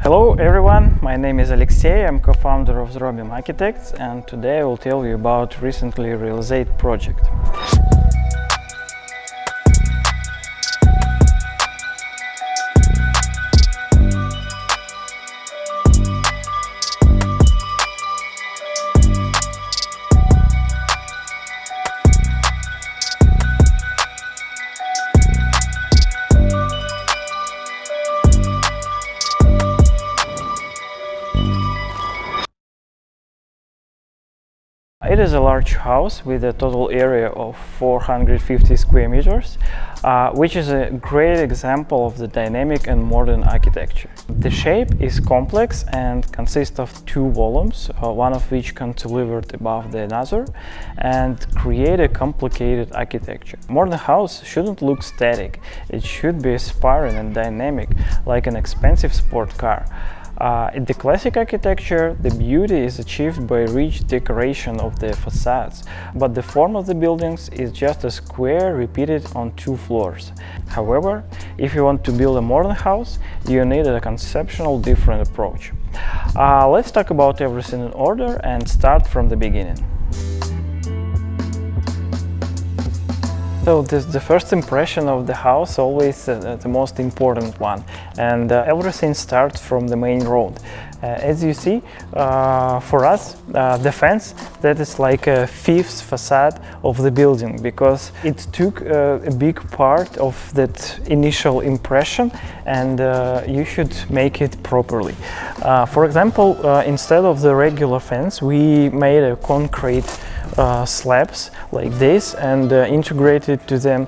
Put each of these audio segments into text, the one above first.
Hello everyone, my name is Alexey, I'm co-founder of ZROBIM Architects, and today I will tell you about recently realized project. It is a large house with a total area of 450 square meters, which is a great example of the dynamic and modern architecture. The shape is complex and consists of two volumes, one of which cantilevered above the other, and create a complicated architecture. Modern house shouldn't look static, it should be aspiring and dynamic, like an expensive sport car. In the classic architecture, the beauty is achieved by rich decoration of the facades, but the form of the buildings is just a square repeated on two floors. However, if you want to build a modern house, you need a conceptual different approach. Let's talk about everything in order and start from the beginning. So the first impression of the house always the most important one, and everything starts from the main road. As you see, for us, the fence, that is like a fifth facade of the building, because it took a big part of that initial impression, and you should make it properly. For example, instead of the regular fence, we made a concrete slabs like this and integrated to them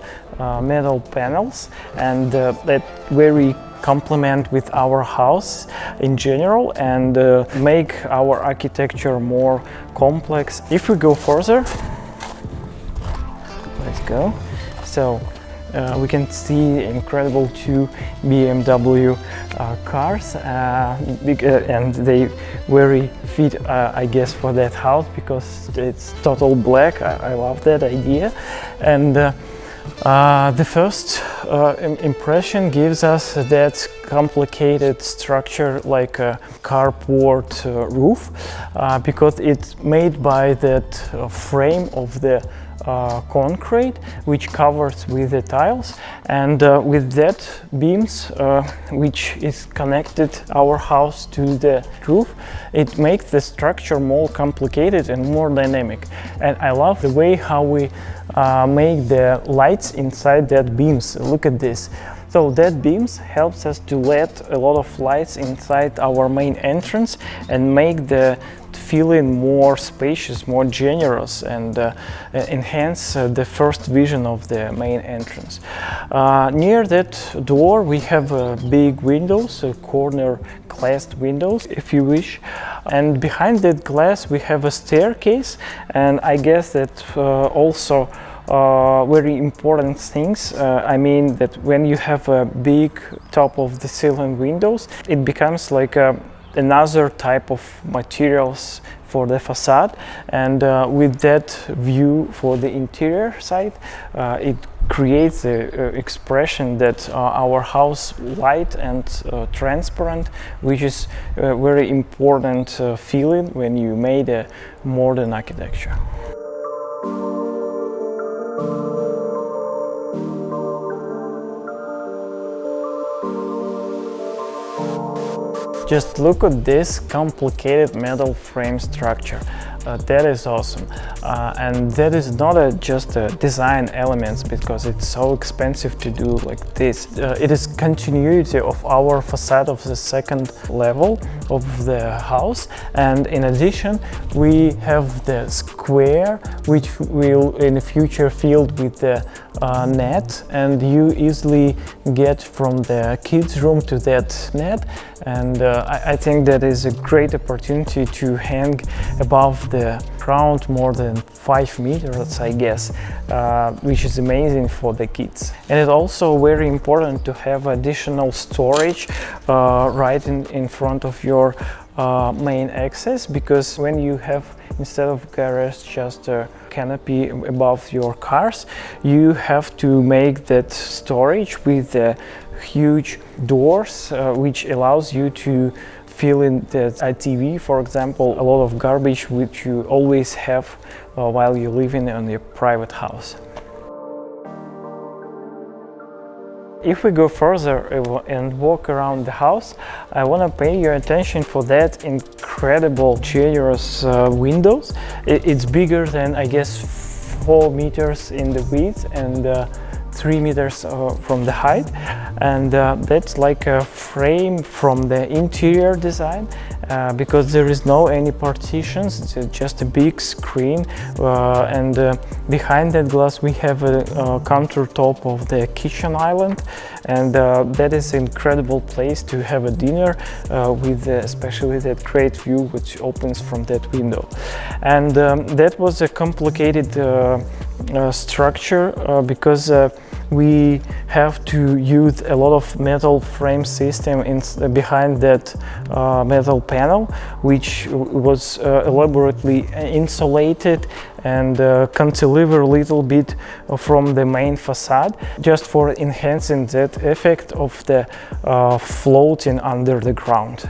metal panels, and that very complement with our house in general and make our architecture more complex. If we go further, let's go. So we can see incredible two BMW cars, and they very fit, I guess, for that house because it's total black. I love that idea. And the first impression gives us that complicated structure like a carport roof, because it's made by that frame of the concrete, which covers with the tiles, and with that beams which is connected our house to the roof, it makes the structure more complicated and more dynamic. And I love the way how we make the lights inside that beams. Look at this. So that beams helps us to let a lot of lights inside our main entrance and make the feeling more spacious, more generous, and enhance the first vision of the main entrance. Near that door we have big windows, corner glassed windows if you wish, and behind that glass we have a staircase, and I guess that also very important things. I mean that when you have a big top of the ceiling windows, it becomes like another type of materials for the facade, and with that view for the interior side, it creates the expression that our house light and transparent, which is a very important feeling when you made a modern architecture. Just look at this complicated metal frame structure. That is awesome, and that is not just a design elements because it's so expensive to do like this. It is continuity of our facade of the second level of the house, and in addition we have the square which will in the future filled with the net, and you easily get from the kids room to that net, and I think that is a great opportunity to hang above the ground more than 5 meters, I guess, which is amazing for the kids. And it's also very important to have additional storage right in front of your main access, because when you have instead of garage, just a canopy above your cars. You have to make that storage with the huge doors, which allows you to fill in the TV, for example, a lot of garbage which you always have while you live in your private house. If we go further and walk around the house, I want to pay your attention for that incredible generous windows. It's bigger than, I guess, 4 meters in the width and 3 meters from the height, and that's like a frame from the interior design, because there is no any partitions, it's just a big screen, and behind that glass we have a countertop of the kitchen island, and that is an incredible place to have a dinner with especially that great view which opens from that window. And that was a complicated structure because we have to use a lot of metal frame system behind that metal panel, which was elaborately insulated and cantilever a little bit from the main facade, just for enhancing that effect of the floating under the ground.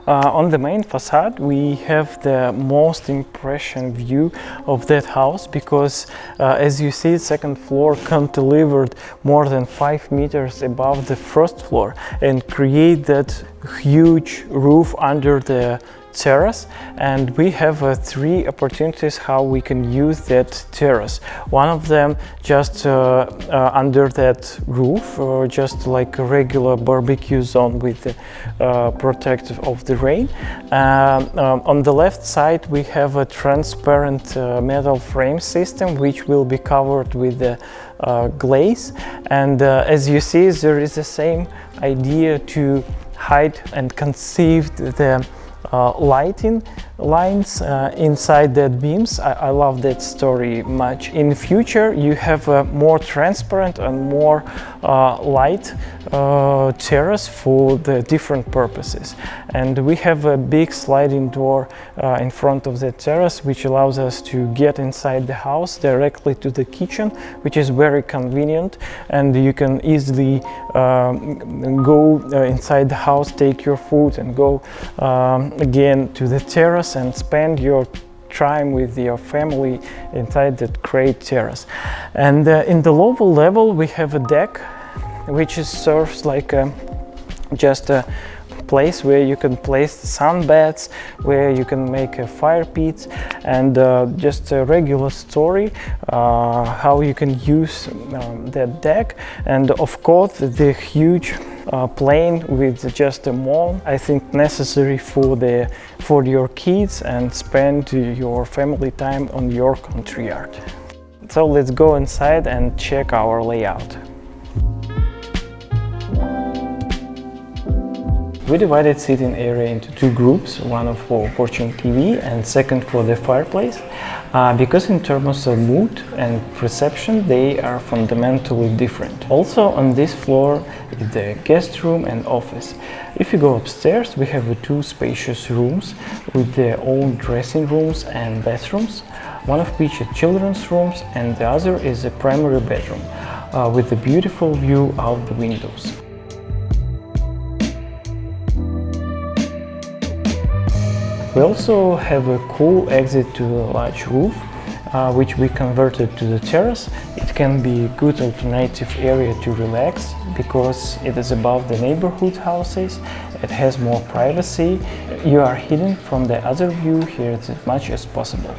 On the main facade we have the most impression view of that house, because as you see, second floor cantilevered more than 5 meters above the first floor and create that huge roof under the terrace. And we have 3 opportunities how we can use that terrace. One of them just under that roof, just like a regular barbecue zone with the protective of the rain. On the left side we have a transparent metal frame system which will be covered with the glaze, and as you see, there is the same idea to hide and conceive the lighting lines inside that beams. I love that story much. In the future you have a more transparent and more light terrace for the different purposes, and we have a big sliding door in front of the terrace which allows us to get inside the house directly to the kitchen, which is very convenient, and you can easily go inside the house, take your food and go again to the terrace and spend your time with your family inside that great terrace. And in the lower level we have a deck which serves like just a place where you can place sunbeds, where you can make a fire pits, and just a regular story how you can use that deck. And of course the huge plane with just a lawn, I think necessary for your kids and spend your family time on your country yard. So let's go inside and check our layout. We divided sitting area into 2 groups, one for watching TV and second for the fireplace, because in terms of mood and perception they are fundamentally different. Also on this floor is the guest room and office. If you go upstairs we have 2 spacious rooms with their own dressing rooms and bathrooms, one of which are children's rooms and the other is a primary bedroom with a beautiful view out the windows. We also have a cool exit to a large roof, which we converted to the terrace. It can be a good alternative area to relax because it is above the neighborhood houses. It has more privacy. You are hidden from the other view here as much as possible.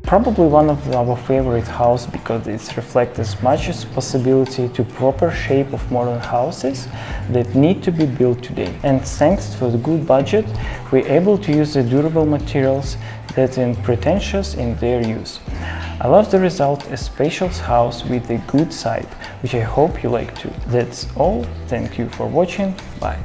Probably one of our favorite house because it reflects as much as possibility to proper shape of modern houses that need to be built today. And thanks to the good budget, we're able to use the durable materials that are pretentious in their use. I love the result, a spacious house with a good side, which I hope you like too. That's all. Thank you for watching. Bye.